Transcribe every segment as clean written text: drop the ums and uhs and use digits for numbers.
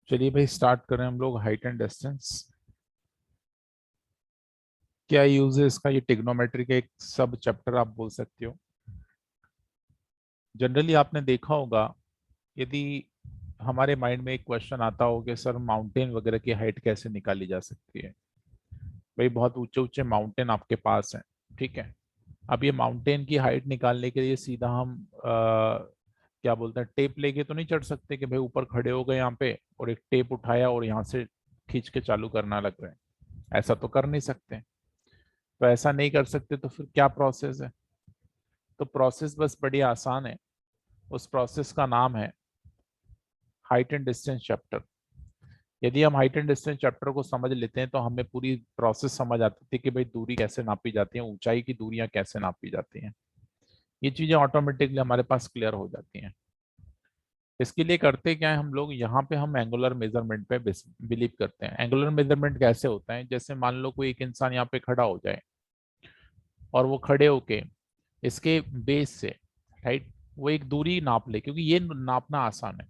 चलिए भाई स्टार्ट करें हम लोग हाइट एंड डिस्टेंस। क्या यूज है इसका? ये ट्रिग्नोमेट्री का एक सब चैप्टर आप बोल सकते हो। जनरली आपने देखा होगा, यदि हमारे माइंड में एक क्वेश्चन आता हो कि सर माउंटेन वगैरह की हाइट कैसे निकाली जा सकती है। भाई बहुत ऊंचे ऊंचे माउंटेन आपके पास हैं, ठीक है। अब ये माउंटेन की हाइट निकालने के लिए सीधा हम क्या बोलते हैं, टेप लेके तो नहीं चढ़ सकते कि भाई ऊपर खड़े हो गए यहाँ पे और एक टेप उठाया और यहाँ से खींच के चालू करना लग रहे हैं। ऐसा तो कर नहीं सकते। तो ऐसा नहीं कर सकते तो फिर क्या प्रोसेस है? तो प्रोसेस बस बड़ी आसान है। उस प्रोसेस का नाम है हाइट एंड डिस्टेंस चैप्टर। यदि हम हाइट एंड डिस्टेंस चैप्टर को समझ लेते हैं तो हमें पूरी प्रोसेस समझ आती थी कि भाई दूरी कैसे नापी जाती है, ऊंचाई की दूरियां कैसे नापी जाती हैं। ये चीजें ऑटोमेटिकली हमारे पास क्लियर हो जाती हैं। इसके लिए करते क्या है हम लोग, यहाँ पे हम एंगुलर मेजरमेंट पे बिलीव करते हैं। एंगुलर मेजरमेंट कैसे होता है? जैसे मान लो कोई एक इंसान यहाँ पे खड़ा हो जाए और वो खड़े होके इसके बेस से, राइट, वो एक दूरी नाप ले, क्योंकि ये नापना आसान है।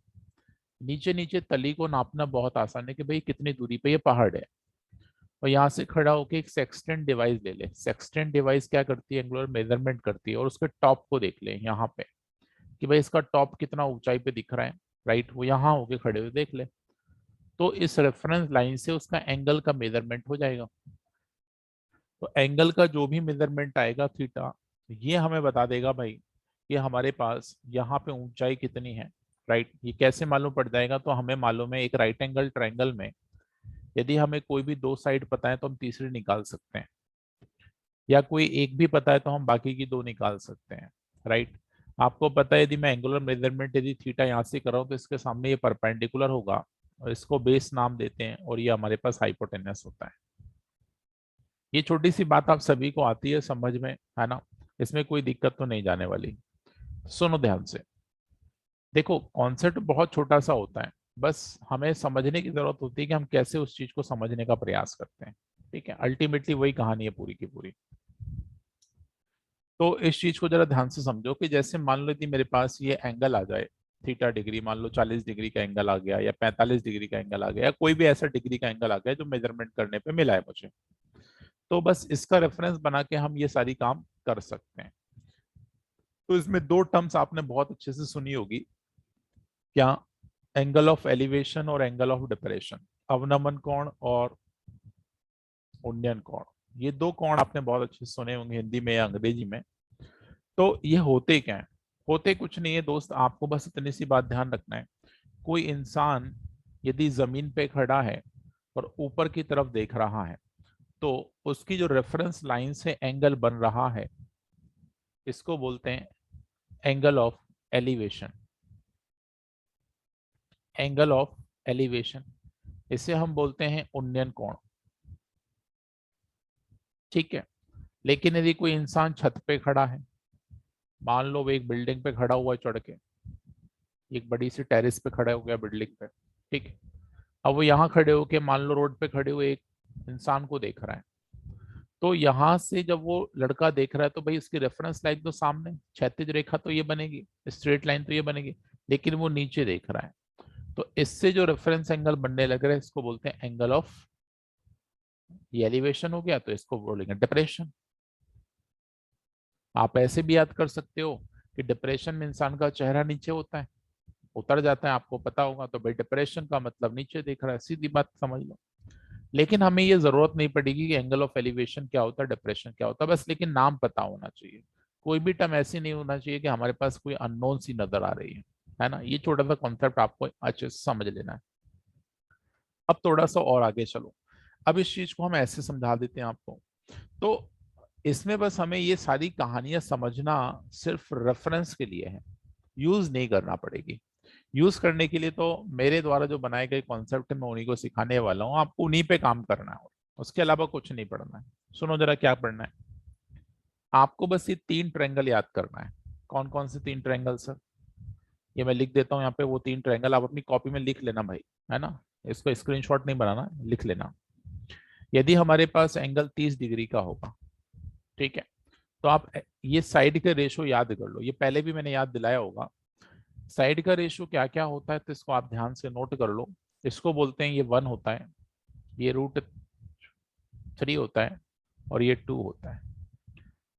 नीचे नीचे तली को नापना बहुत आसान है कि भाई कितनी दूरी पे ये पहाड़ है। और यहाँ से खड़ा होके एक सेक्सटेंट डिवाइस ले ले। सेक्सटेंट डिवाइस क्या करती है? एंगुलर मेजरमेंट करती है। और उसके टॉप को देख ले यहाँ पे कि भाई इसका टॉप कितना ऊंचाई पे दिख रहा है, राइट, वो यहाँ होके खड़े हुए देख ले। तो इस रेफरेंस लाइन से उसका एंगल का मेजरमेंट हो जाएगा। तो एंगल का जो भी मेजरमेंट आएगा थीटा, ये हमें बता देगा भाई कि हमारे पास यहाँ पे ऊंचाई कितनी है, राइट। ये कैसे मालूम पड़ जाएगा? तो हमें मालूम है एक राइट एंगल ट्रायंगल में यदि हमें कोई भी दो साइड पता है तो हम तीसरी निकाल सकते हैं, या कोई एक भी पता है तो हम बाकी की दो निकाल सकते हैं, राइट। आपको पता है यदि मैं एंगुलर मेजरमेंट यदि थीटा यहाँ से कर रहा हूँ तो इसके सामने ये परपेंडिकुलर होगा और इसको बेस नाम देते हैं और ये हमारे पास हाइपोटेनस होता है। ये छोटी सी बात आप सभी को आती है समझ में, है ना? इसमें कोई दिक्कत तो नहीं जाने वाली। सुनो ध्यान से। देखो कॉन्सेप्ट बहुत छोटा सा होता है, बस हमें समझने की जरूरत होती है कि हम कैसे उस चीज को समझने का प्रयास करते हैं। ठीक है, अल्टीमेटली वही कहानी है पूरी की पूरी। तो इस चीज को जरा ध्यान से समझो कि जैसे मान लो यदि मेरे पास ये एंगल आ जाए थीटा डिग्री, मान लो 40 डिग्री का एंगल आ गया या 45 डिग्री का एंगल आ गया या कोई भी ऐसा डिग्री का एंगल आ गया जो मेजरमेंट करने पे मिला है मुझे, तो बस इसका रेफरेंस बना के हम ये सारी काम कर सकते हैं। तो इसमें दो टर्म्स आपने बहुत अच्छे से सुनी होगी। क्या? एंगल ऑफ एलिवेशन और एंगल ऑफ डिप्रेशन। अवनमन कोण और उन्नयन कोण, ये दो कोण आपने बहुत अच्छे से सुने होंगे हिंदी में या अंग्रेजी में। तो ये होते क्या है? होते कुछ नहीं है दोस्त, आपको बस इतनी सी बात ध्यान रखना है। कोई इंसान यदि जमीन पे खड़ा है और ऊपर की तरफ देख रहा है तो उसकी जो रेफरेंस लाइन से एंगल बन रहा है इसको बोलते हैं angle of elevation. Angle of elevation, इसे हम बोलते हैं उन्नयन कोण। ठीक है। लेकिन यदि कोई इंसान छत पे खड़ा है, मान लो वो एक बिल्डिंग पे खड़ा हुआ है चढ़ के, एक बड़ी सी टेरेस पे खड़ा हो गया बिल्डिंग पे, ठीक है। अब वो यहाँ खड़े होके मान लो रोड पे खड़े हुए एक इंसान को देख रहा है। तो यहाँ से जब वो लड़का देख रहा है तो भाई उसकी रेफरेंस लाइन तो सामने, क्षैतिज रेखा तो ये बनेगी, स्ट्रेट लाइन तो ये बनेगी। लेकिन वो नीचे देख रहा है, तो इससे जो रेफरेंस एंगल बनने लग रहा है इसको बोलते हैं एंगल ऑफ, ये एलिवेशन हो गया तो इसको बोलेंगे डिप्रेशन। आप ऐसे भी याद कर सकते हो कि डिप्रेशन में इंसान का चेहरा नीचे होता है, उतर जाता है, आपको पता होगा। तो भाई डिप्रेशन का मतलब नीचे देख रहा है, सीधी बात समझ लो। लेकिन हमें ये जरूरत नहीं पड़ेगी कि एंगल ऑफ एलिवेशन क्या होता है, डिप्रेशन क्या होता है, बस लेकिन नाम पता होना चाहिए। कोई भी टर्म ऐसी नहीं होना चाहिए कि हमारे पास कोई अननोन सी नजर आ रही है ना? ये छोटा सा कॉन्सेप्ट आपको अच्छे से समझ लेना है। अब थोड़ा सा और आगे चलो। अब इस चीज को हम ऐसे समझा देते हैं आपको। तो इसमें बस हमें ये सारी कहानियां समझना सिर्फ रेफरेंस के लिए है, यूज नहीं करना पड़ेगी। यूज करने के लिए तो मेरे द्वारा जो बनाए गए कॉन्सेप्ट मैं उन्हीं को सिखाने वाला हूँ, आपको उन्हीं पे काम करना है और उसके अलावा कुछ नहीं पढ़ना है। सुनो जरा क्या पढ़ना है। आपको बस ये तीन ट्रायंगल याद करना है। कौन कौन से तीन ट्रायंगल सर? ये मैं लिख देता हूँ यहाँ पे, वो तीन ट्रायंगल आप अपनी कॉपी में लिख लेना भाई, है ना? इसको स्क्रीनशॉट नहीं बनाना, लिख लेना। यदि हमारे पास एंगल 30 डिग्री का होगा, ठीक है, तो आप ये साइड के रेशो याद कर लो। ये पहले भी मैंने याद दिलाया होगा। साइड का रेशो क्या क्या होता है तो इसको आप ध्यान से नोट कर लो। इसको बोलते हैं, ये 1 होता है, ये √3 होता है, और ये 2 होता है।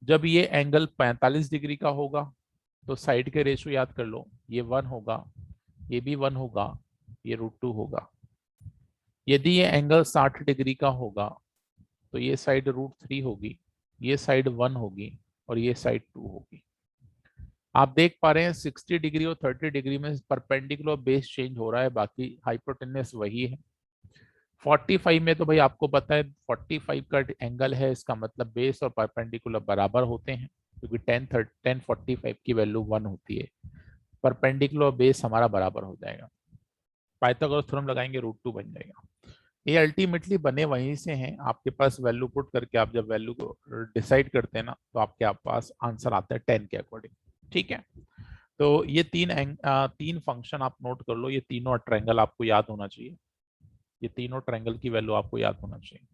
जब ये एंगल 45 डिग्री का होगा तो साइड के रेशो याद कर लो, ये 1 होगा, ये भी 1 होगा, ये √2 होगा। यदि ये एंगल 60 डिग्री का होगा तो ये साइड √3 होगी, ये साइड 1 होगी, और ये साइड 2 होगी। आप देख पा रहे हैं 60 डिग्री और 30 डिग्री में परपेंडिकुलर बेस चेंज हो रहा है, बाकी हाइपोटेन्यूस वही है। 45 में तो भाई आपको पता है 45 का एंगल है, इसका मतलब बेस और परपेंडिकुलर बराबर होते हैं, क्योंकि 10 45 की वैल्यू 1 होती है, परपेंडिकुलर बेस हमारा बराबर हो जाएगा। पाइथागोरस थ्योरम लगाएंगे √2 बन जाएगा। ये अल्टीमेटली बने वहीं से हैं, आपके पास वैल्यू पुट करके आप जब वैल्यू को डिसाइड करते हैं ना, तो आपके पास आंसर आता है 10 के अकॉर्डिंग। ठीक है, तो ये तीन फंक्शन आप नोट कर लो, ये तीनों ट्रायंगल आपको याद होना चाहिए, ये तीनों ट्रायंगल की वैल्यू आपको याद होना चाहिए।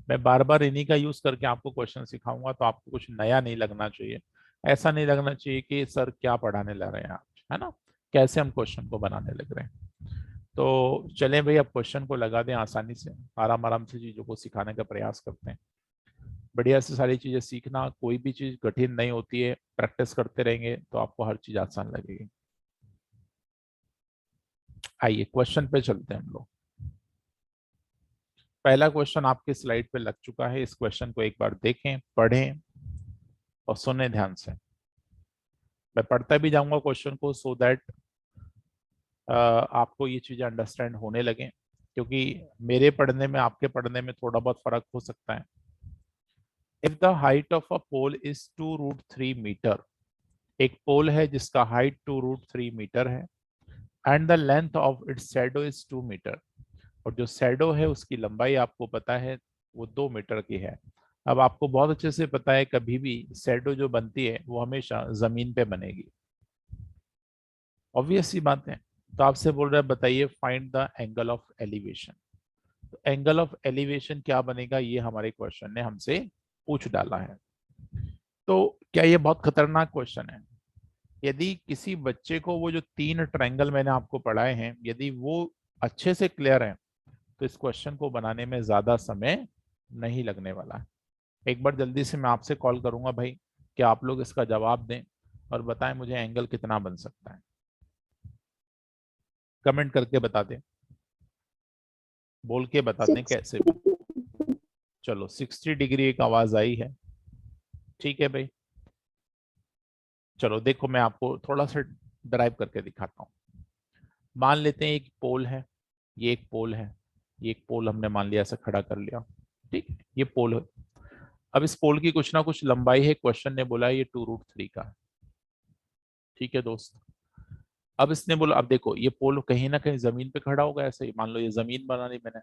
मैं बार बार इन्हीं का यूज करके आपको क्वेश्चन सिखाऊंगा, तो आपको कुछ नया नहीं लगना चाहिए। ऐसा नहीं लगना चाहिए कि सर क्या पढ़ाने लग रहे हैं आप, है ना, कैसे हम क्वेश्चन को बनाने लग रहे हैं। तो चलें भाई, अब क्वेश्चन को लगा दें आसानी से, आराम आराम से चीज़ों को सिखाने का प्रयास करते हैं। बढ़िया से सारी चीज़ें सीखना, कोई भी चीज़ कठिन नहीं होती है, प्रैक्टिस करते रहेंगे तो आपको हर चीज़ आसान लगेगी। आइए क्वेश्चन पे चलते हैं हम लोग। पहला क्वेश्चन आपके स्लाइड पे लग चुका है, इस क्वेश्चन को एक बार देखें, पढ़ें और सुने ध्यान से। मैं पढ़ता भी जाऊंगा क्वेश्चन को, सो दैट आपको ये चीज़ें अंडरस्टैंड होने लगे, क्योंकि मेरे पढ़ने में आपके पढ़ने में थोड़ा बहुत फर्क हो सकता है। If the height of a pole is 2√3 metre, एक पोल है जिसका हाइट 2√3 मीटर है, and the length of its shadow is 2 metre, और जो शैडो है उसकी लंबाई आपको पता है वो 2 मीटर की है। अब आपको बहुत अच्छे से पता है कभी भी शैडो जो बनती है वो हमेशा जमीन पे बनेगी, ऑब्वियस सी बात है। तो आपसे बोल रहा है बताइए find the angle of elevation. तो एंगल ऑफ एलिवेशन क्या बनेगा, ये हमारे क्वेश्चन ने हमसे पूछ डाला है। तो क्या ये बहुत खतरनाक क्वेश्चन है? यदि किसी बच्चे को वो जो 3 ट्रायंगल मैंने आपको पढ़ाए हैं, यदि वो अच्छे से क्लियर है, तो इस क्वेश्चन को बनाने में ज्यादा समय नहीं लगने वाला है। एक बार जल्दी से मैं आपसे कॉल करूंगा भाई, कि आप लोग इसका जवाब दें और बताएं मुझे एंगल कितना बन सकता है। कमेंट करके बता दें, बोल के बता दें कैसे भी। 60। चलो 60 डिग्री एक आवाज आई है, ठीक है भाई। चलो देखो मैं आपको थोड़ा सा ड्राइव करके दिखाता हूँ। मान लेते हैं एक पोल है, ये एक पोल है, ये एक पोल हमने मान लिया, ऐसा खड़ा कर लिया, ठीक है, ये पोल है। अब इस पोल की कुछ ना कुछ लंबाई है, क्वेश्चन ने बोला ये 2√3 का है, ठीक है दोस्त। अब इसने बोला, अब देखो ये पोल कहीं ना कहीं जमीन पे खड़ा होगा, ऐसे ही मान लो ये जमीन बना ली मैंने।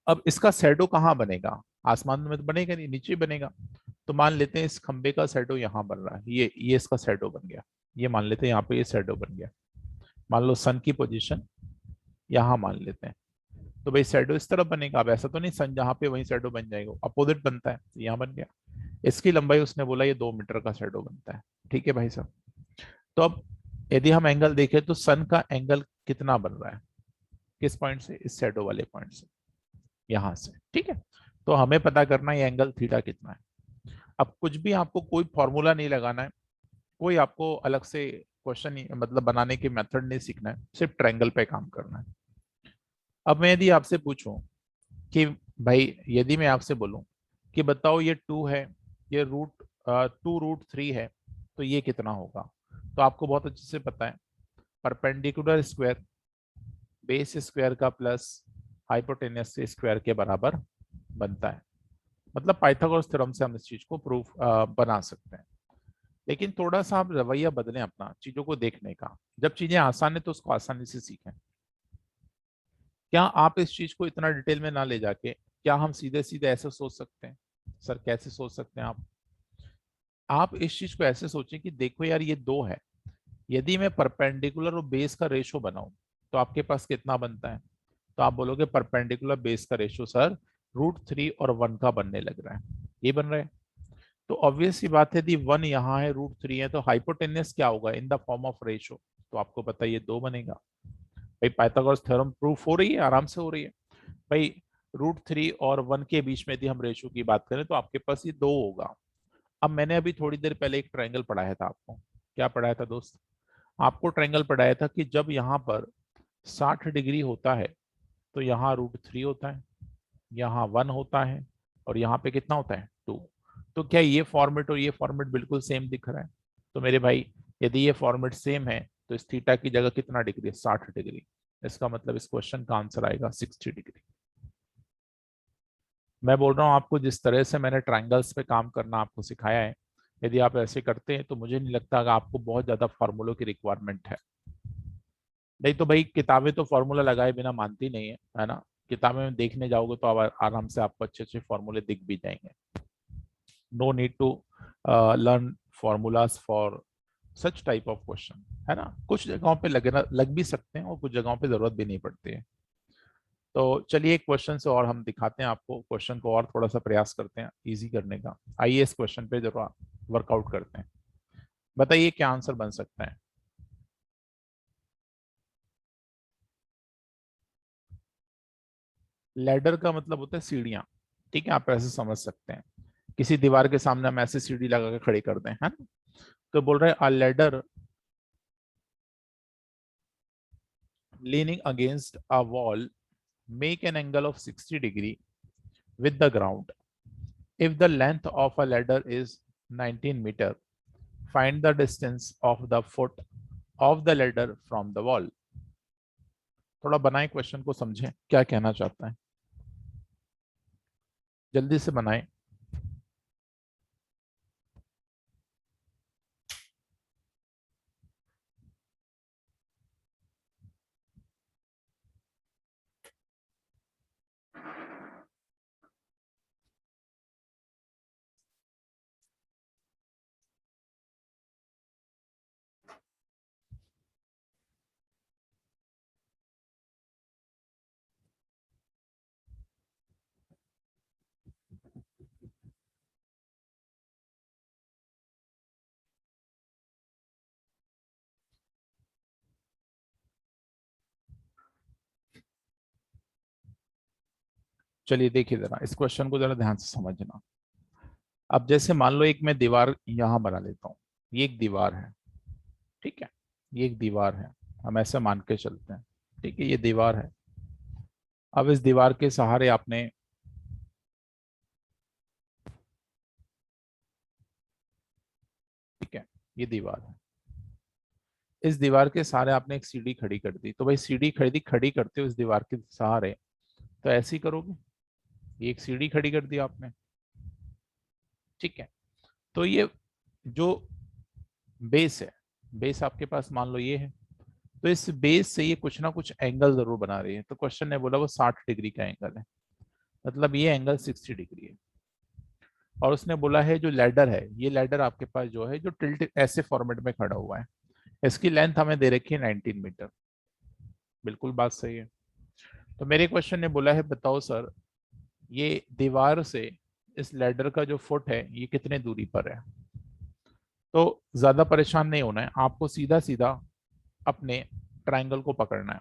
अब इसका शैडो कहाँ बनेगा? आसमान में तो बनेगा नहीं, नीचे बनेगा। तो मान लेते हैं इस खंबे का शैडो यहाँ बन रहा है, ये इसका शैडो बन गया। ये मान लेते हैं यहाँ पे ये शैडो बन गया। मान लो सन की पोजीशन यहाँ मान लेते हैं, तो भाई शैडो इस तरफ बनेगा। अब ऐसा तो नहीं सन जहाँ पे वहीं शैडो बन जाएगा, अपोजिट बनता है, तो यहाँ बन गया। इसकी लंबाई उसने बोला ये 2 मीटर का शैडो बनता है, ठीक है भाई साहब। तो अब यदि हम एंगल देखें तो सन का एंगल कितना बन रहा है, किस पॉइंट से? इस शैडो वाले पॉइंट से, यहां से, ठीक है। तो हमें पता करना है ये एंगल थीटा कितना है। अब कुछ भी आपको कोई फॉर्मूला नहीं लगाना है, कोई आपको अलग से क्वेश्चन मतलब बनाने की मेथड नहीं सीखना है, सिर्फ ट्रायंगल पे काम करना है। अब मैं यदि आपसे पूछूं कि भाई, यदि मैं आपसे बोलूं कि बताओ ये 2 है, ये 2√3 है, तो ये कितना होगा? तो आपको बहुत अच्छे से पता है, परपेंडिकुलर स्क्वायर बेस स्क्वायर का प्लस हाइपोटेन्यूस स्क्वायर के बराबर बनता है। मतलब पाइथागोरस थ्योरम से हम इस चीज को प्रूफ बना सकते हैं। लेकिन थोड़ा सा आप रवैया बदलें अपना चीजों को देखने का। जब चीजें आसान है तो उसको आसानी से सीखें। क्या आप इस चीज को इतना डिटेल में ना ले जाके, क्या हम सीधे सीधे ऐसे सोच सकते हैं? सर कैसे सोच सकते हैं आप इस चीज को ऐसे सोचें कि देखो यार ये 2 है, यदि मैं परपेंडिकुलर और बेस का रेशो बनाऊं तो आपके पास कितना बनता है? तो आप बोलोगे परपेंडिकुलर बेस का रेशो सर √3 और 1 का बनने लग रहा है, ये बन रहा है। तो ऑब्वियस सी बात है, यदि 1 यहाँ है, √3 है, तो हाइपोटेन्यूस क्या होगा in the form of ratio? तो आपको पता है ये 2 बनेगा। भाई पाइथागोरस थ्योरम प्रूफ हो रही है, आराम से हो रही है भाई। √3 और 1 के बीच में यदि हम रेशो की बात करें तो आपके पास ये 2 होगा। अब मैंने अभी थोड़ी देर पहले एक ट्रायंगल पढ़ाया था आपको। क्या पढ़ाया था दोस्त? आपको ट्रायंगल पढ़ाया था कि जब यहाँ पर 60 डिग्री होता है तो यहाँ √3 होता है, यहाँ 1 होता है, और यहाँ पे कितना होता है 2। तो क्या ये फॉर्मेट और ये फॉर्मेट बिल्कुल सेम दिख रहा है? तो मेरे भाई यदि ये फॉर्मेट सेम है तो इस थीटा की जगह कितना डिग्री है? 60 डिग्री। इसका मतलब इस क्वेश्चन का आंसर आएगा 60 डिग्री। मैं बोल रहा हूँ आपको, जिस तरह से मैंने ट्रायंगल्स पे काम करना आपको सिखाया है, यदि आप ऐसे करते हैं तो मुझे नहीं लगता कि आपको बहुत ज्यादा फार्मूलों की रिक्वायरमेंट है। नहीं तो भाई किताबें तो फार्मूला लगाए बिना मानती नहीं है ना। किताबें में देखने जाओगे तो आप आराम से आपको अच्छे अच्छे फार्मूले दिख भी जाएंगे। No need to learn formulas for such type of question, है ना। कुछ जगहों पे लग भी सकते हैं और कुछ जगहों पे जरूरत भी नहीं पड़ती है। तो चलिए एक क्वेश्चन से और हम दिखाते हैं आपको, क्वेश्चन को और थोड़ा सा प्रयास करते हैं इजी करने का। आइए इस क्वेश्चन पे जरूर वर्कआउट करते हैं। बताइए क्या आंसर बन सकता है। लैडर का मतलब होता है सीढ़ियां। ठीक है, आप ऐसे समझ सकते हैं। किसी दीवार के सामने हम ऐसे सीढ़ी लगा के खड़ी कर दें, है ना। तो बोल रहे हैं अ ladder leaning against a wall make an angle of 60 degree with the ground. If the length of a ladder is 19 meter, find the distance of the foot of the ladder from the wall. थोड़ा बनाए question को, समझें क्या कहना चाहता है, जल्दी से बनाएं। चलिए देखिए जरा इस क्वेश्चन को जरा ध्यान से समझना। अब जैसे मान लो एक मैं दीवार यहां बना लेता हूँ। ये एक दीवार है, ठीक है। ये एक दीवार है, हम ऐसे मान के चलते हैं। ठीक है, ये दीवार है। अब इस दीवार के सहारे आपने, ठीक है, ये दीवार है। इस दीवार के सहारे आपने एक सीढ़ी खड़ी कर दी। तो भाई सीढ़ी खड़ी करते हो इस दीवार के सहारे, तो ऐसे ही करोगे। ये एक सीढ़ी खड़ी कर दी आपने, ठीक है। तो ये जो बेस है, बेस आपके पास मान लो ये है। तो इस बेस से ये कुछ ना कुछ एंगल जरूर बना रही है। तो क्वेश्चन ने बोला वो 60 डिग्री का एंगल है, मतलब ये एंगल 60 डिग्री है। और उसने बोला है जो लैडर है, ये लैडर आपके पास जो है जो टिल्ट ऐसे फॉर्मेट में खड़ा हुआ है, इसकी लेंथ हमें दे रखी है 19 मीटर। बिल्कुल बात सही है। तो मेरे क्वेश्चन ने बोला है बताओ सर, ये दीवार से इस लैडर का जो फुट है ये कितने दूरी पर है। तो ज्यादा परेशान नहीं होना है आपको, सीधा सीधा अपने ट्राइंगल को पकड़ना है।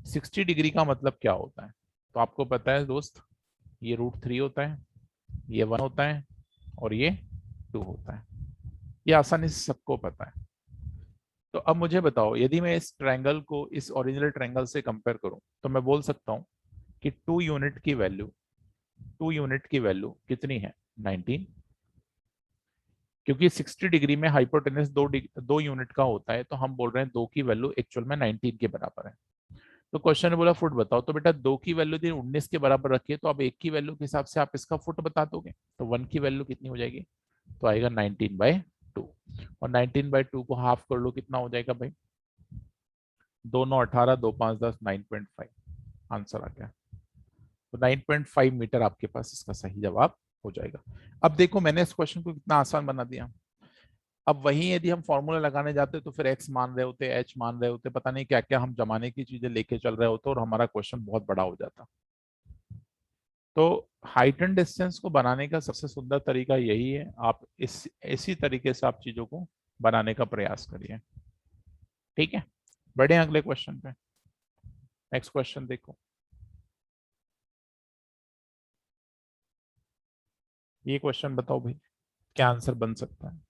60 डिग्री का मतलब क्या होता है? तो आपको पता है दोस्त, ये √3 होता है, ये 1 होता है, और ये 2 होता है। ये आसानी से सबको पता है। तो अब मुझे बताओ, यदि मैं इस ट्रायंगल को इस ओरिजिनल ट्रायंगल से कंपेयर करूं तो मैं बोल सकता हूं कि 2 यूनिट की वैल्यू कितनी है? 19। क्योंकि 60 डिग्री में हाइपोटेनस 2 यूनिट का होता है, तो हम बोल रहे हैं 2 की वैल्यू एक्चुअल में 19 के बराबर है। तो क्वेश्चन ने बोला फुट बताओ। तो बेटा 2 की वैल्यू यदि 19 के बराबर रखिए तो अब 1 की वैल्यू के हिसाब से आप इसका फुट बता दोगे। तो 1 की वैल्यू कितनी हो जाएगी? तो आएगा 19/2। और 19/2 को हाफ कर लो, कितना हो जाएगा भाई? 2×9 = 18, 2×5 = 10, 9.5 आंसर आ गया। तो 9.5 मीटर आपके पास इसका सही जवाब हो जाएगा। अब देखो मैंने इस क्वेश्चन को कितना आसान बना दिया। अब वहीं यदि हम फॉर्मूला लगाने जाते तो फिर एक्स मान रहे होते, एच मान रहे होते, पता नहीं क्या क्या हम जमाने की चीजें लेके चल रहे होते और हमारा क्वेश्चन बहुत बड़ा हो जाता। तो हाइट एंड डिस्टेंस को बनाने का सबसे सुंदर तरीका यही है, आप इसी तरीके से आप चीजों को बनाने का प्रयास करिए। ठीक है, बढ़े अगले क्वेश्चन पे। नेक्स्ट क्वेश्चन देखो, ये क्वेश्चन बताओ भाई, क्या आंसर बन सकता है?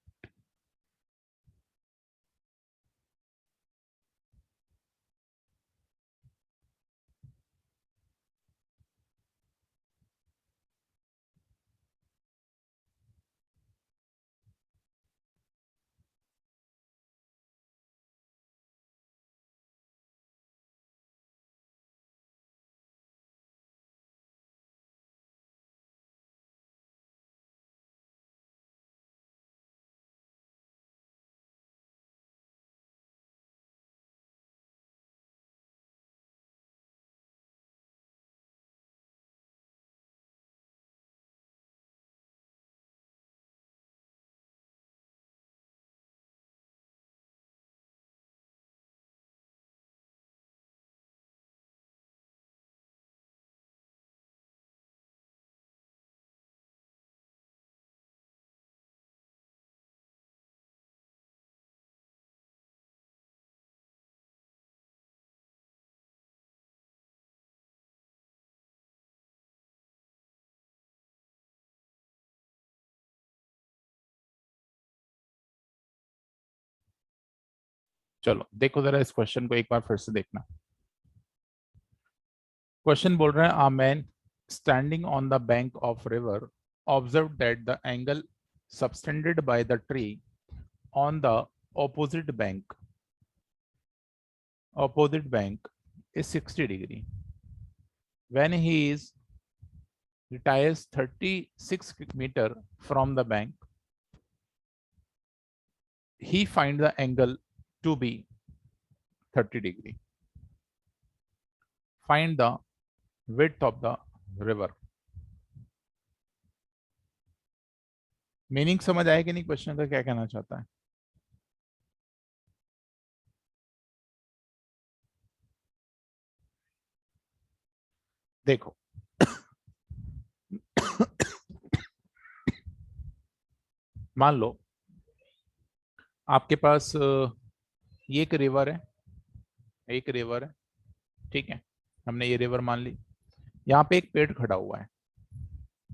चलो देखो जरा, इस क्वेश्चन को एक बार फिर से देखना। क्वेश्चन बोल रहे हैं, आ man standing on the bank of river observe that the angle subtended by the tree on the opposite bank is 60 degree. When he is retires 36 meter from the bank, he find the angle to be 30 degree. Find the width of the river. Meaning समझ आया कि नहीं? Question का क्या कहना चाहता है? देखो मान लो आपके पास ये एक रिवर है, एक रिवर है, ठीक है, हमने ये रिवर मान ली। यहाँ पे एक पेड़ खड़ा हुआ है,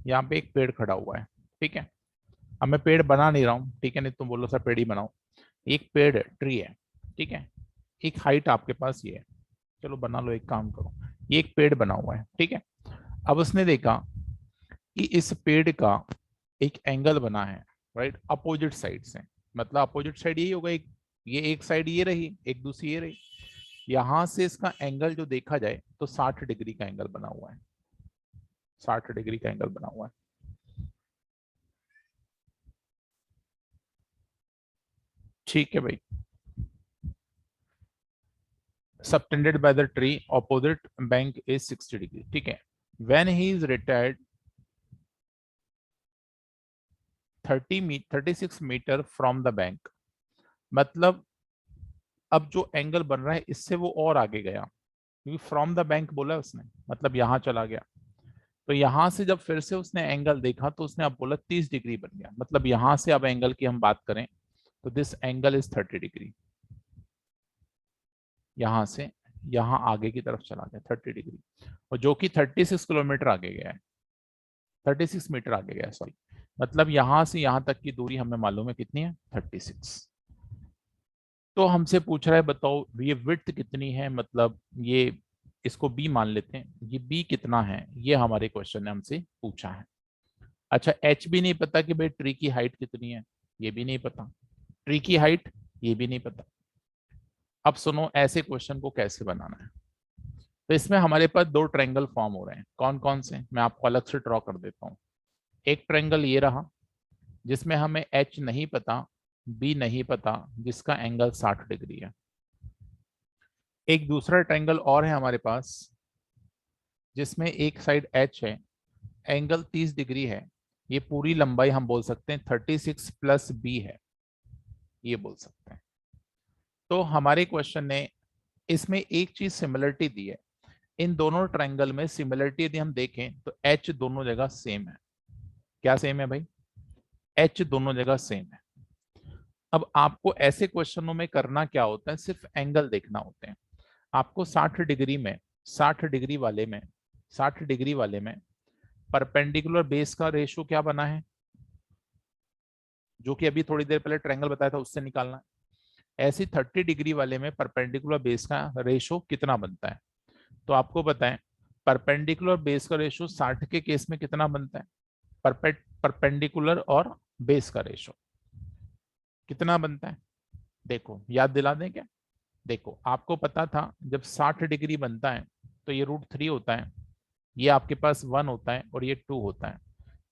यहाँ पे एक पेड़ खड़ा हुआ है, ठीक है। अब मैं पेड़ बना नहीं रहा हूँ, ठीक है, नहीं तुम बोलो सर पेड़ ही बनाओ। एक पेड़ है, ट्री है, ठीक है। एक हाइट आपके पास ये है, चलो बना लो, एक काम करो, ये एक पेड़ बना हुआ है, ठीक है। अब उसने देखा कि इस पेड़ का एक एंगल बना है, राइट, अपोजिट साइड से। मतलब अपोजिट साइड यही होगा, एक ये एक साइड ये रही, एक दूसरी ये रही। यहां से इसका एंगल जो देखा जाए तो 60 डिग्री का एंगल बना हुआ है, 60 डिग्री का एंगल बना हुआ है। ठीक है भाई, subtended by the tree opposite bank is 60 degree, ठीक है। when he is retired 36 metre from the bank, मतलब अब जो एंगल बन रहा है इससे वो और आगे गया, क्योंकि फ्रॉम द बैंक बोला उसने, मतलब यहां चला गया। तो यहां से जब फिर से उसने एंगल देखा तो उसने अब बोला 30 डिग्री बन गया। मतलब यहां से अब एंगल की हम बात करें तो दिस एंगल इज 30 डिग्री। यहां से यहां आगे की तरफ चला गया 30 डिग्री, और जो कि 36 किलोमीटर आगे गया है, 36 मीटर आगे गया, सॉरी। मतलब यहां से यहां तक की दूरी हमें मालूम है कितनी है, 36। तो हमसे पूछ रहा है बताओ ये विड्थ कितनी है, मतलब ये, इसको बी मान लेते हैं, ये बी कितना है, ये हमारे क्वेश्चन ने हमसे पूछा है। अच्छा, एच भी नहीं पता कि भाई ट्री की हाइट कितनी है, ये भी नहीं पता, ट्री की हाइट ये भी नहीं पता। अब सुनो ऐसे क्वेश्चन को कैसे बनाना है। तो इसमें हमारे पास दो ट्रायंगल फॉर्म हो रहे हैं, कौन कौन से, मैं आपको अलग से ड्रॉ कर देता हूँ। एक ट्रायंगल ये रहा जिसमें हमें एच नहीं पता, बी नहीं पता, जिसका एंगल 60 डिग्री है। एक दूसरा ट्रायंगल और है हमारे पास जिसमें एक साइड एच है, एंगल 30 डिग्री है, ये पूरी लंबाई हम बोल सकते हैं 36 प्लस बी है, ये बोल सकते हैं। तो हमारे क्वेश्चन ने इसमें एक चीज सिमिलरिटी दी है, इन दोनों ट्रायंगल में सिमिलरिटी यदि हम देखें तो एच दोनों जगह सेम है। क्या सेम है भाई? एच दोनों जगह सेम है। अब आपको ऐसे क्वेश्चनों में करना क्या होता है, सिर्फ एंगल देखना होते हैं। आपको 60 डिग्री में 60 डिग्री वाले में 60 डिग्री वाले में परपेंडिकुलर बेस का रेशो क्या बना है, जो कि अभी थोड़ी देर पहले ट्रायंगल बताया था उससे निकालना है। ऐसी 30 डिग्री वाले में परपेंडिकुलर बेस का रेशो कितना बनता है? तो आपको बताएं परपेंडिकुलर बेस का रेशो 60 के केस में कितना बनता है? परपेंडिकुलर और बेस का रेशो कितना बनता है? देखो याद दिला दें क्या? देखो आपको पता था जब 60 डिग्री बनता है तो ये √3 होता है, ये आपके पास 1 होता है और ये 2 होता है।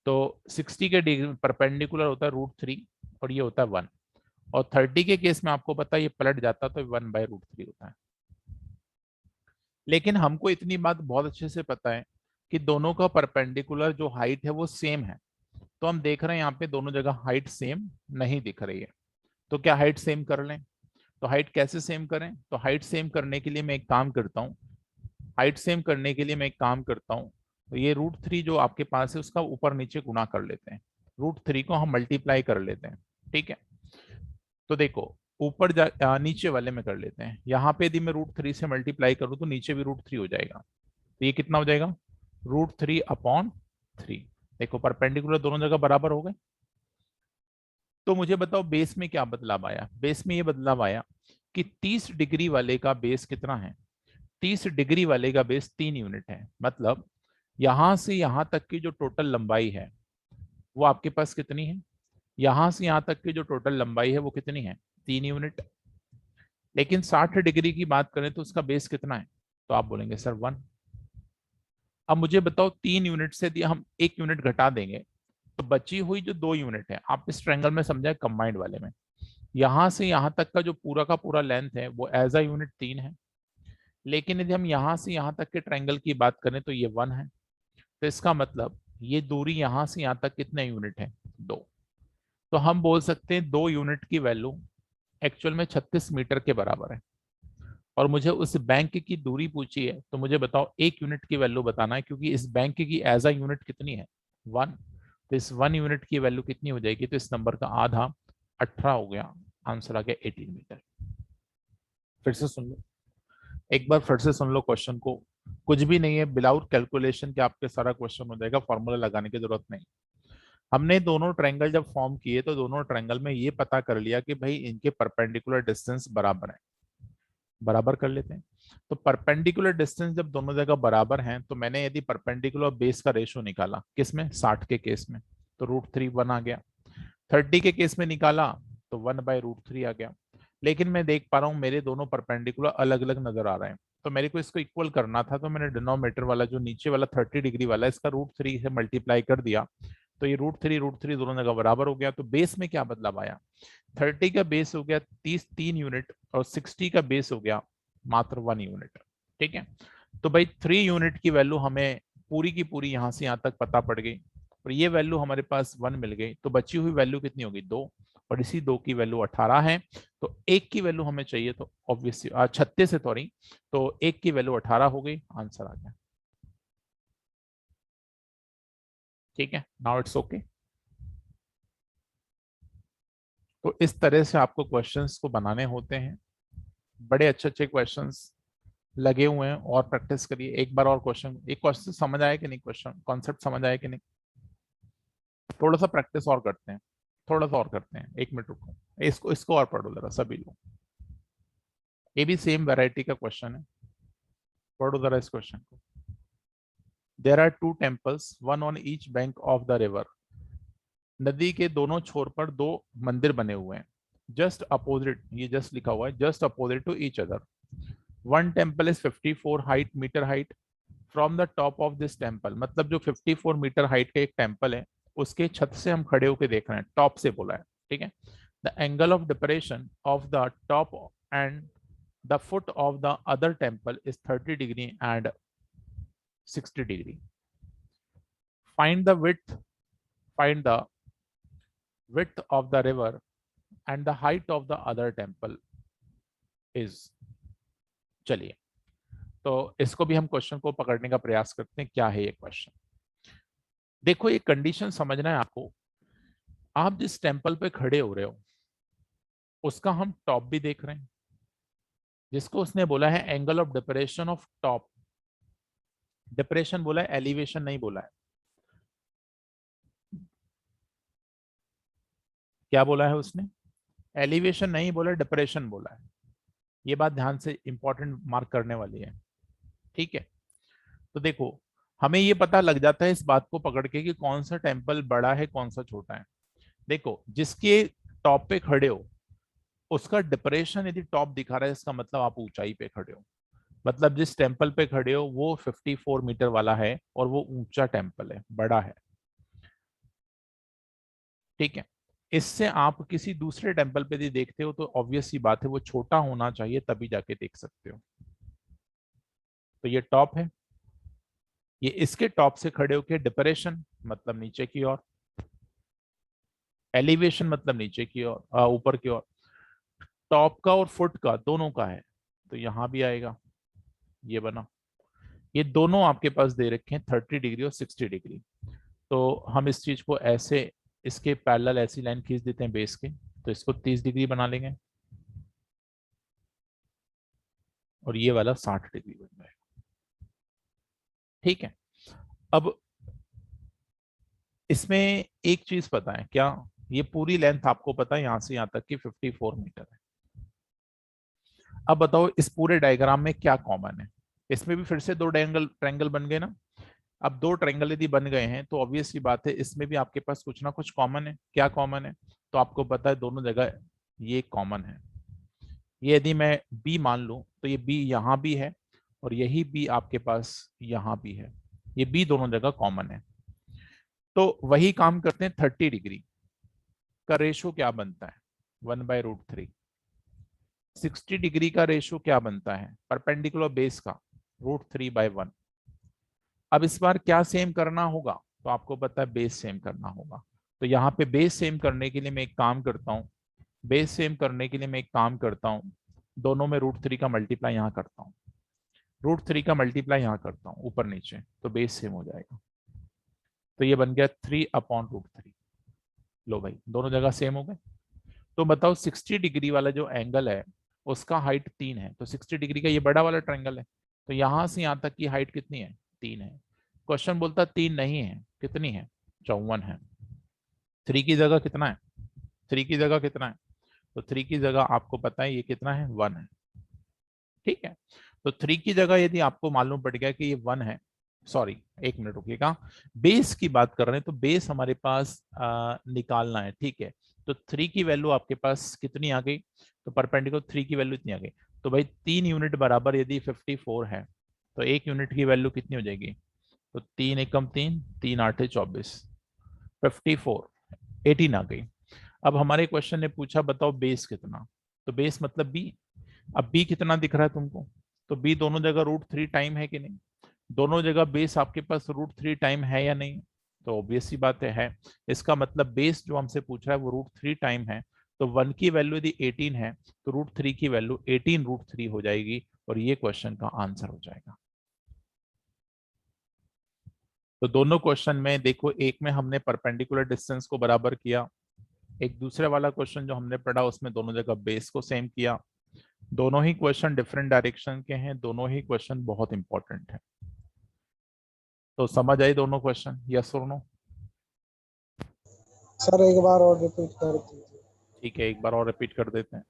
तो 60 के डिग्री परपेंडिकुलर होता है √3 और ये होता है 1। और 30 के केस में आपको पता है ये पलट जाता तो 1/√3 होता है। लेकिन हमको इतनी बात बहुत अच्छे से पता है कि दोनों का परपेंडिकुलर जो हाइट है वो सेम है। तो हम देख रहे हैं यहाँ पे दोनों जगह हाइट सेम नहीं दिख रही है। तो क्या हाइट सेम कर लें? तो हाइट कैसे सेम करें? तो हाइट सेम करने के लिए मैं एक काम करता हूँ हाइट सेम करने के लिए मैं एक काम करता हूँ तो ये √3 जो आपके पास है उसका ऊपर नीचे गुणा कर लेते हैं। √3 को हम मल्टीप्लाई कर लेते हैं। ठीक है, तो देखो ऊपर नीचे वाले में कर लेते हैं। यहाँ पे यदि मैं √3 से मल्टीप्लाई करूँ तो नीचे भी √3 हो जाएगा। तो ये कितना हो जाएगा? √3/3। देखो परपेंडिकुलर दोनों जगह बराबर हो गए। तो मुझे बताओ बेस में क्या बदलाव आया? बेस में ये बदलाव आया कि 30 डिग्री वाले का बेस कितना है? 30 डिग्री वाले का बेस 3 यूनिट है। मतलब यहां से यहां तक की जो टोटल लंबाई है वो आपके पास कितनी है? यहां से यहां तक की जो टोटल लंबाई है वो कितनी है? 3 यूनिट। लेकिन 60 डिग्री की बात करें तो उसका बेस कितना है? तो आप बोलेंगे सर 1। अब मुझे बताओ 3 यूनिट से यदि हम 1 यूनिट घटा देंगे तो बची हुई जो 2 यूनिट है, आप इस ट्रायंगल में समझाए कंबाइंड वाले में, यहां से यहां तक का जो पूरा का पूरा लेंथ है वो एज अ यूनिट 3 है। लेकिन यदि हम यहां से यहां तक के ट्रायंगल की बात करें तो ये 1 है। तो इसका मतलब ये दूरी यहां से यहां तक कितने यूनिट है? 2। तो हम बोल सकते हैं 2 यूनिट की वैल्यू एक्चुअल में 36 मीटर के बराबर है। और मुझे उस बैंक की दूरी पूछी है तो मुझे बताओ 1 यूनिट की वैल्यू बताना है, क्योंकि इस बैंक की एज अ यूनिट कितनी है? 1। तो इस 1 यूनिट की वैल्यू कितनी हो जाएगी? तो इस नंबर का आधा 18 हो गया। आंसर आ गया 18 मीटर। फिर से सुन लो, एक बार फिर से सुन लो क्वेश्चन को। कुछ भी नहीं है, विदाउट कैलकुलेशन के आपके सारा क्वेश्चन हो जाएगा, फॉर्मूला लगाने की जरूरत नहीं। हमने दोनों ट्रायंगल जब फॉर्म किए तो दोनों ट्रायंगल में ये पता कर लिया कि भाई इनके परपेंडिकुलर डिस्टेंस बराबर है। बराबर कर लेते हैं। तो परपेंडिकुलर डिस्टेंस जब दोनों जगह बराबर हैं तो मैंने यदि परपेंडिकुलर बेस का रेशो निकाला किसमें? 60 के केस में, तो √3 1 आ गया। 30 के केस में निकाला तो 1/√3 आ गया। लेकिन मैं देख पा रहा हूँ मेरे दोनों परपेंडिकुलर अलग अलग नजर आ रहे हैं। तो मेरे को इसको इक्वल करना था, तो मैंने डिनोमिनेटर वाला जो नीचे वाला 30 डिग्री वाला इसका √3 से मल्टीप्लाई कर दिया। तो ये √3 दोनों जगह बराबर हो गया। तो बेस में क्या बदलाव आया? 30 का बेस हो गया 3 यूनिट और 60 का बेस हो गया मात्र 1 यूनिट। ठीक है, तो भाई 3 यूनिट की वैल्यू हमें पूरी की पूरी यहां से यहां तक पता पड़ गई और ये वैल्यू हमारे पास 1 मिल गई। तो बची हुई वैल्यू कितनी होगी? 2। और इसी 2 की वैल्यू 18 है। तो 1 की वैल्यू हमें चाहिए, तो ऑब्वियसली 36 है सॉरी, तो 1 की वैल्यू 18 हो गई। आंसर आ गया। ठीक है, नाउ इट्स ओके। तो इस तरह से आपको क्वेश्चंस को बनाने होते हैं। बड़े अच्छे अच्छे क्वेश्चंस लगे हुए हैं और प्रैक्टिस करिए। एक बार और क्वेश्चन, एक क्वेश्चन समझ आया कि नहीं? क्वेश्चन कॉन्सेप्ट समझ आया कि नहीं? थोड़ा सा प्रैक्टिस और करते हैं, थोड़ा सा और करते हैं। 1 मिनट रुको, इसको इसको और पढ़ो जरा सभी लोग। ये भी सेम वैरायटी का क्वेश्चन है, पढ़ो जरा इस क्वेश्चन को। There are 2 temples, one on each bank of the river. नदी के दोनों छोर पर 2 मंदिर बने हुए हैं। जस्ट अपोजिट, ये जस्ट लिखा हुआ है, just opposite to each other. One temple is 54 height metre height from the top of this temple. मतलब जो 54 मीटर हाइट का एक टेम्पल है उसके छत से हम खड़े होकर देख रहे हैं, टॉप से बोला है। ठीक है, the angle of depression of the top and the foot of the other temple is 30 degree and 60 degree. Find the width, find the width of the river and the height of the other temple is। चलिए, तो इसको भी हम question को पकड़ने का प्रयास करते हैं। क्या है ये क्वेश्चन? देखो ये कंडीशन समझना है आपको। आप जिस टेम्पल पे खड़े हो रहे हो उसका हम टॉप भी देख रहे हैं, जिसको उसने बोला है angle of depression of top depression बोला है, एलिवेशन नहीं बोला है। क्या बोला है उसने? एलिवेशन नहीं बोला, डिप्रेशन बोला है। ये बात ध्यान से इंपॉर्टेंट मार्क करने वाली है, ठीक है। तो देखो, हमें ये पता लग जाता है इस बात को पकड़ के कि कौन सा टेम्पल बड़ा है कौन सा छोटा है। देखो, जिसके टॉप पे खड़े हो उसका डिप्रेशन यदि टॉप दिखा रहा है, इसका मतलब आप ऊंचाई पे खड़े हो। मतलब जिस टेम्पल पे खड़े हो वो 54 मीटर वाला है और वो ऊंचा टेम्पल है, बड़ा है, ठीक है। इससे आप किसी दूसरे टेम्पल पे यदि देखते हो तो ऑब्वियस सी बात है वो छोटा होना चाहिए, तभी जाके देख सकते हो। तो ये टॉप है, ये इसके टॉप से खड़े होके डिप्रेशन मतलब नीचे की ओर, एलिवेशन मतलब नीचे की ओर, ऊपर की ओर। टॉप का और फुट का दोनों का है, तो यहां भी आएगा, ये बना। ये दोनों आपके पास दे रखे हैं 30 डिग्री और 60 डिग्री। तो हम इस चीज को ऐसे, इसके पैरेलल ऐसी लाइन खींच देते हैं बेस के, तो इसको 30 डिग्री बना लेंगे और ये वाला 60 डिग्री बन जाएगा, ठीक है। अब इसमें एक चीज पता है क्या? ये पूरी लेंथ आपको पता है यहां से यहां तक की 54 मीटर है। अब बताओ इस पूरे डायग्राम में क्या कॉमन है? इसमें भी फिर से दो ट्रायंगल बन गए ना। अब दो ट्रायंगल यदि बन गए हैं तो ऑब्वियस सी बात है इसमें भी आपके पास कुछ ना कुछ कॉमन है। क्या कॉमन है? तो आपको पता है दोनों जगह ये कॉमन है। ये यदि मैं बी मान लूं तो ये बी यहाँ भी है और यही बी आपके पास यहाँ भी है। ये बी दोनों जगह कॉमन है। तो वही काम करते हैं, 30 डिग्री का रेशो क्या बनता है? 1/√3। 60 डिग्री का रेशो क्या बनता है परपेंडिकुलर बेस का? √3/1। अब इस बार क्या सेम करना होगा? तो आपको पता है बेस सेम करना होगा। तो यहाँ पे बेस सेम करने के लिए मैं एक काम करता हूँ, बेस सेम करने के लिए मैं एक काम करता हूँ, दोनों में √3 का मल्टीप्लाई यहाँ करता हूँ, √3 का मल्टीप्लाई यहाँ करता हूँ ऊपर नीचे, तो बेस सेम हो जाएगा। तो ये बन गया 3/√3। लो भाई, दोनों जगह सेम हो गए। तो बताओ 60 डिग्री वाला जो एंगल है उसका हाइट 3 है, तो 60 डिग्री का ये बड़ा वाला ट्रायंगल है, तो यहां से यहां तक की हाइट कितनी है? 3 है। क्वेश्चन बोलता 3 नहीं है, कितनी है? 54 है। 3 की जगह कितना है? 3 की जगह कितना है? तो 3 की जगह आपको पता है ये कितना है? 1 है, ठीक है। तो 3 की जगह यदि आपको मालूम पड़ गया कि ये 1 है, सॉरी एक मिनट रुकिएगा, बेस की बात कर रहे हैं तो बेस हमारे पास निकालना है, ठीक है। तो 3 की वैल्यू आपके पास कितनी आ गई? तो परपेंडिकुलर 3 की वैल्यू इतनी आ गई। तो भाई 3 यूनिट बराबर यदि 54 है तो 1 यूनिट की वैल्यू कितनी हो जाएगी? तो 3 एकम 3, 3 8 24, 54, 18 आ गई। अब हमारे क्वेश्चन ने पूछा बताओ बेस कितना, तो बेस मतलब बी। अब बी कितना दिख रहा है तुमको? तो बी दोनों जगह √3 टाइम है कि नहीं? दोनों जगह बेस आपके पास √3 टाइम है या नहीं? तो ऑब्वियस सी बात है। इसका मतलब बेस जो हमसे पूछ रहा है वो √3 टाइम है। तो 1 की वैल्यू यदि 18 है तो √3 की वैल्यू 18√3 हो जाएगी और ये क्वेश्चन का आंसर हो जाएगा। तो दोनों क्वेश्चन में देखो, एक में हमने परपेंडिकुलर डिस्टेंस को बराबर किया, एक दूसरे वाला क्वेश्चन जो हमने पढ़ा उसमें दोनों जगह बेस को सेम किया। दोनों ही क्वेश्चन डिफरेंट डायरेक्शन के हैं, दोनों ही क्वेश्चन बहुत इंपॉर्टेंट है। तो समझ आई दोनों क्वेश्चन, यस और नो? सर एक बार और रिपीट कर दीजिए। ठीक है, एक बार और रिपीट कर देते हैं।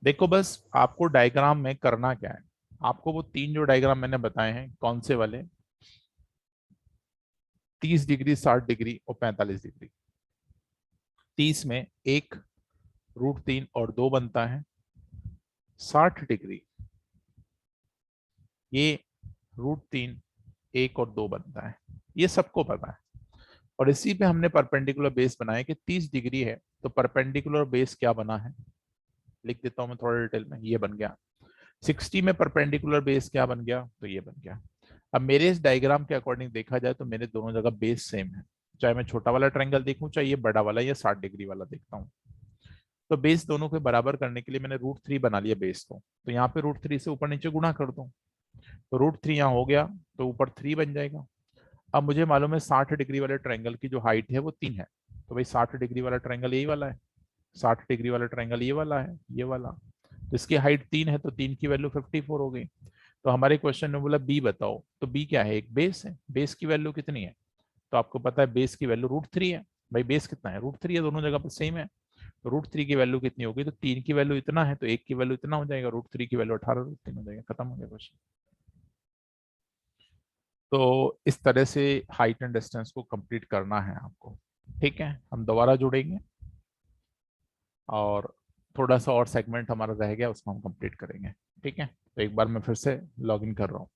देखो बस आपको डायग्राम में करना क्या है, आपको वो तीन जो डायग्राम मैंने बताए हैं, कौन से वाले? 30 डिग्री, 60 डिग्री और 45 डिग्री। 30 में 1, √3 और 2 बनता है। 60 डिग्री, ये √3, 1 और 2 बनता है। ये सबको पता है। और इसी पे हमने परपेंडिकुलर बेस बनाया कि 30 डिग्री है तो परपेंडिकुलर बेस क्या बना है, लिख देता हूं मैं थोड़ा डिटेल में, ये बन गया। 60 में परपेंडिकुलर बेस क्या बन गया? तो ये बन गया। अब मेरे इस डायग्राम के अकॉर्डिंग देखा जाए तो मेरे दोनों जगह बेस सेम है, चाहे मैं छोटा वाला ट्रायंगल देखूं चाहे ये बड़ा वाला या 60 डिग्री वाला देखता हूँ। तो बेस दोनों को बराबर करने के लिए मैंने √3 बना लिया बेस को, तो यहाँ पे √3 से ऊपर नीचे गुणा कर दूं, तो √3 यहाँ हो गया तो ऊपर 3 बन जाएगा। अब मुझे मालूम है 60 डिग्री वाले ट्रायंगल की जो हाइट है वो 3 है, तो भाई 60 डिग्री वाला ट्रायंगल यही वाला है, 60 डिग्री वाला ट्रायंगल ये वाला है, ये वाला। तो इसकी हाइट 3 है तो 3 की वैल्यू 54 हो गई। तो तो हमारे क्वेश्चन में बोला बी बताओ, तो बी क्या है, एक बेस है, बेस की वैल्यू कितनी है, तो आपको पता है बेस की वैल्यू √3 है। भाई बेस कितना है, √3 है, दोनों जगह पर सेम है। तो √3 की वैल्यू कितनी होगी, तो 3 की वैल्यू इतना है तो 1 की वैल्यू इतना हो जाएगा, √3 की वैल्यू 18 √3 हो जाएगा, खत्म हो गया क्वेश्चन। तो इस तरह से हाइट एंड डिस्टेंस को कंप्लीट करना है आपको। ठीक है, हम दोबारा जुड़ेंगे और थोड़ा सा और सेगमेंट हमारा रह गया, उसको हम कंप्लीट करेंगे। ठीक है, तो एक बार मैं फिर से लॉग इन कर रहा हूँ।